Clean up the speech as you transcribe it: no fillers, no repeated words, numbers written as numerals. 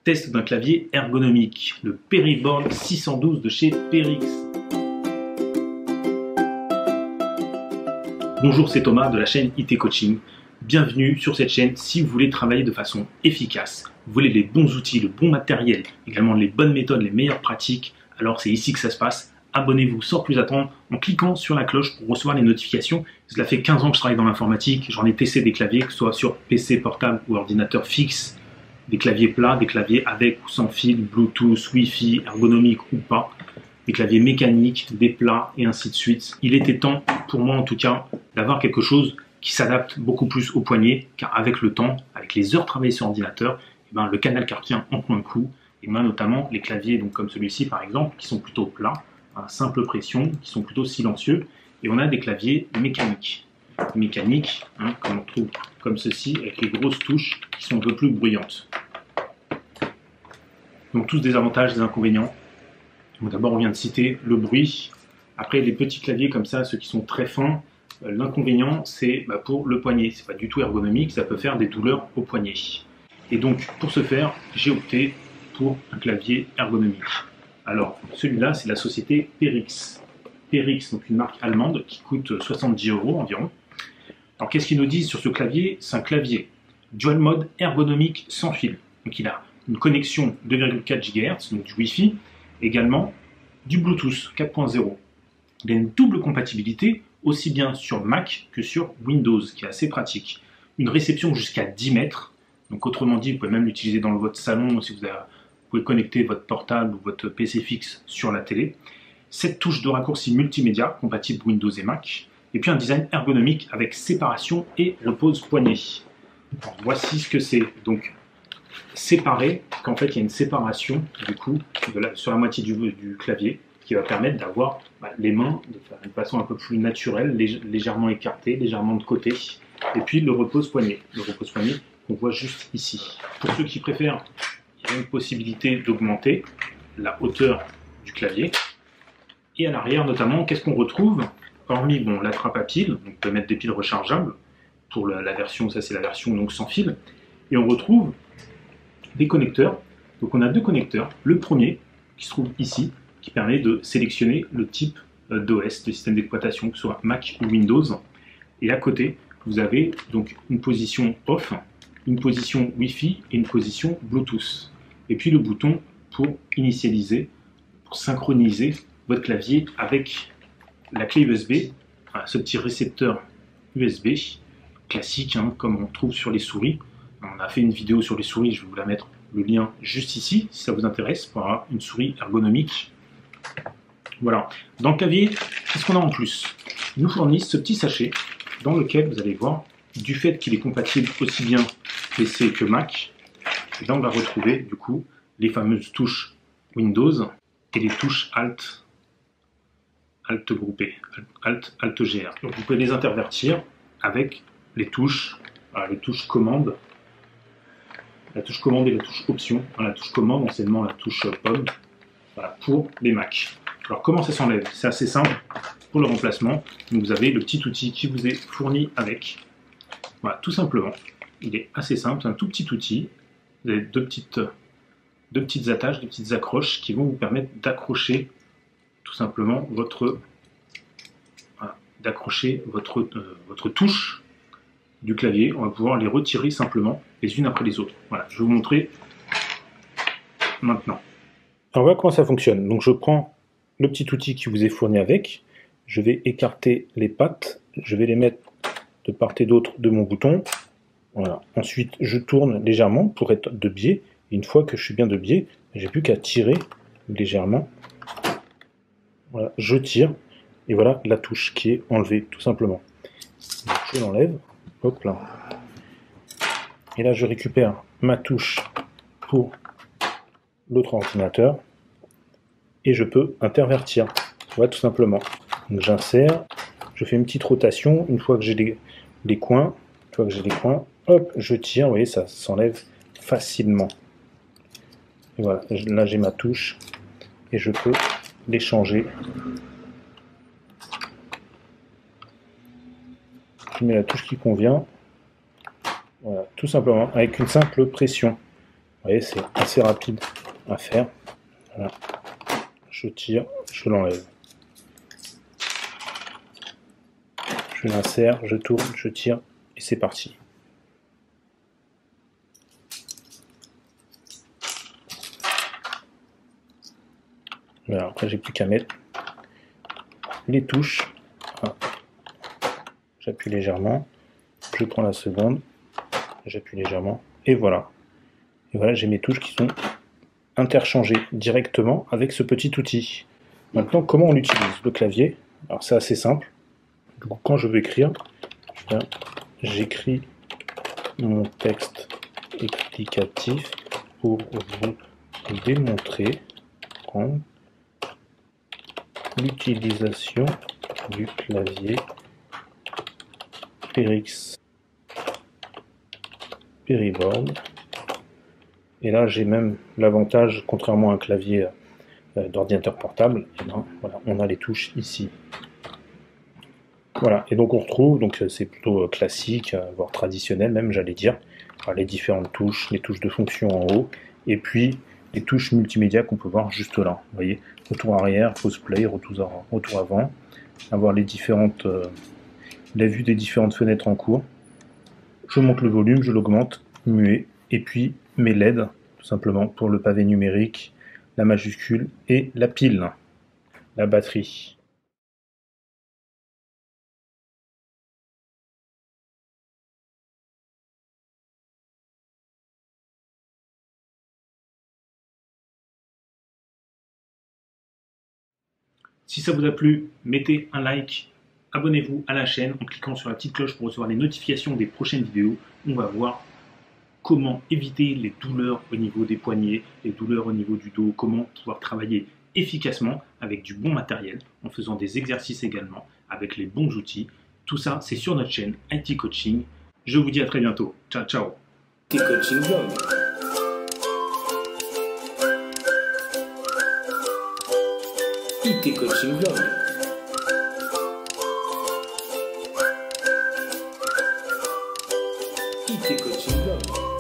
Test d'un clavier ergonomique, le Periboard 612 de chez Perix. Bonjour, c'est Thomas de la chaîne IT Coaching. Bienvenue sur cette chaîne si vous voulez travailler de façon efficace. Vous voulez les bons outils, le bon matériel, également les bonnes méthodes, les meilleures pratiques. Alors c'est ici que ça se passe. Abonnez-vous sans plus attendre en cliquant sur la cloche pour recevoir les notifications. Cela fait 15 ans que je travaille dans l'informatique. J'en ai testé des claviers, que ce soit sur PC portable ou ordinateur fixe. Des claviers plats, des claviers avec ou sans fil, Bluetooth, Wi-Fi, ergonomique ou pas, des claviers mécaniques, des plats et ainsi de suite. Il était temps, pour moi en tout cas, d'avoir quelque chose qui s'adapte beaucoup plus au poignet, car avec le temps, avec les heures travaillées sur ordinateur, le canal carpien en prend un coup, et notamment les claviers donc comme celui-ci par exemple, qui sont plutôt plats, à simple pression, qui sont plutôt silencieux, et on a des claviers mécaniques. Mécaniques, comme on trouve comme ceci, avec les grosses touches qui sont un peu plus bruyantes. Donc tous des avantages, des inconvénients. D'abord on vient de citer le bruit. Après les petits claviers comme ça, ceux qui sont très fins, l'inconvénient c'est pour le poignet. C'est pas du tout ergonomique, ça peut faire des douleurs au poignet. Et donc pour ce faire, j'ai opté pour un clavier ergonomique. Alors celui-là c'est la société Perix. Perix, donc une marque allemande qui coûte 70 € environ. Alors qu'est-ce qu'ils nous disent sur ce clavier? C'est un clavier dual mode ergonomique sans fil. Donc il a une connexion 2,4 GHz, donc du Wi-Fi, également du Bluetooth 4.0. Il a une double compatibilité aussi bien sur Mac que sur Windows, qui est assez pratique. Une réception jusqu'à 10 mètres, donc autrement dit, vous pouvez même l'utiliser dans votre salon si vous pouvez connecter votre portable ou votre PC fixe sur la télé. 7 touches de raccourci multimédia compatibles Windows et Mac. Et puis un design ergonomique avec séparation et repose poignet. Alors, voici ce que c'est. Donc séparé, qu'en fait il y a une séparation du coup sur la moitié du clavier qui va permettre d'avoir les mains de faire une façon un peu plus naturelle, légèrement écartée, légèrement de côté. Et puis le repose poignet. Le repose poignet qu'on voit juste ici. Pour ceux qui préfèrent, il y a une possibilité d'augmenter la hauteur du clavier. Et à l'arrière notamment, qu'est-ce qu'on retrouve? Hormis la trappe à piles, on peut mettre des piles rechargeables pour la version, ça c'est la version donc sans fil, et on retrouve des connecteurs. Donc on a deux connecteurs. Le premier qui se trouve ici, qui permet de sélectionner le type d'OS, de système d'exploitation, que ce soit Mac ou Windows. Et à côté, vous avez donc une position off, une position Wi-Fi et une position Bluetooth. Et puis le bouton pour initialiser, pour synchroniser votre clavier avec la clé USB, ce petit récepteur USB classique, comme on trouve sur les souris. On a fait une vidéo sur les souris, je vais vous la mettre, le lien juste ici, si ça vous intéresse, pour avoir une souris ergonomique. Voilà. Dans le clavier, qu'est-ce qu'on a en plus? Ils nous fournissent ce petit sachet dans lequel, vous allez voir, du fait qu'il est compatible aussi bien PC que Mac, et là on va retrouver du coup les fameuses touches Windows et les touches Alt groupé, Alt GR. Donc vous pouvez les intervertir avec les touches commande, la touche commande et la touche option. La touche commande, anciennement la touche pomme, pour les Mac. Alors comment ça s'enlève? C'est assez simple pour le remplacement. Donc, vous avez le petit outil qui vous est fourni avec. Voilà, tout simplement. Il est assez simple, c'est un tout petit outil. Vous avez deux petites attaches, deux petites accroches qui vont vous permettre d'accrocher tout simplement votre touche du clavier. On va pouvoir les retirer simplement les unes après les autres. Voilà, je vais vous montrer maintenant. Alors voilà comment ça fonctionne. Donc je prends le petit outil qui vous est fourni avec, je vais écarter les pattes, je vais les mettre de part et d'autre de mon bouton. Voilà. Ensuite je tourne légèrement pour être de biais. Et une fois que je suis bien de biais, j'ai plus qu'à tirer légèrement. Voilà, je tire, et voilà la touche qui est enlevée, tout simplement. Donc, je l'enlève, hop là. Et là, je récupère ma touche pour l'autre ordinateur, et je peux intervertir, voilà, tout simplement. Donc j'insère, je fais une petite rotation, une fois que j'ai les coins, hop, je tire, vous voyez, ça s'enlève facilement. Et voilà, là j'ai ma touche, et je peux les changer. mets la touche qui convient. Voilà, tout simplement, avec une simple pression. voyez, c'est assez rapide à faire. Voilà. Je tire, je l'enlève. Je l'insère, je tourne, je tire, et c'est parti. Voilà, après, j'ai plus qu'à mettre les touches. Voilà. J'appuie légèrement, je prends la seconde, j'appuie légèrement, et voilà. Et voilà, j'ai mes touches qui sont interchangées directement avec ce petit outil. Maintenant, comment on utilise le clavier? Alors c'est assez simple. Du coup, quand je veux écrire, j'écris mon texte explicatif pour vous démontrer l'utilisation du clavier PRX Periboard. Et là, j'ai même l'avantage, contrairement à un clavier d'ordinateur portable, et ben, voilà, on a les touches ici. Voilà, et donc on retrouve, donc c'est plutôt classique, voire traditionnel même, j'allais dire, les différentes touches, les touches de fonction en haut, et puis les touches multimédia qu'on peut voir juste là. Vous voyez, retour arrière, pause play, retour avant, avoir les différentes, la vue des différentes fenêtres en cours. Je monte le volume, je l'augmente, muet, et puis mes LED, tout simplement, pour le pavé numérique, la majuscule et la pile, la batterie. Si ça vous a plu, mettez un like, abonnez-vous à la chaîne en cliquant sur la petite cloche pour recevoir les notifications des prochaines vidéos. On va voir comment éviter les douleurs au niveau des poignets, les douleurs au niveau du dos, comment pouvoir travailler efficacement avec du bon matériel, en faisant des exercices également, avec les bons outils. Tout ça, c'est sur notre chaîne IT Coaching. Je vous dis à très bientôt. Ciao, ciao. IT Coaching Vlog. IT Coaching Vlog. IT Coaching Vlog.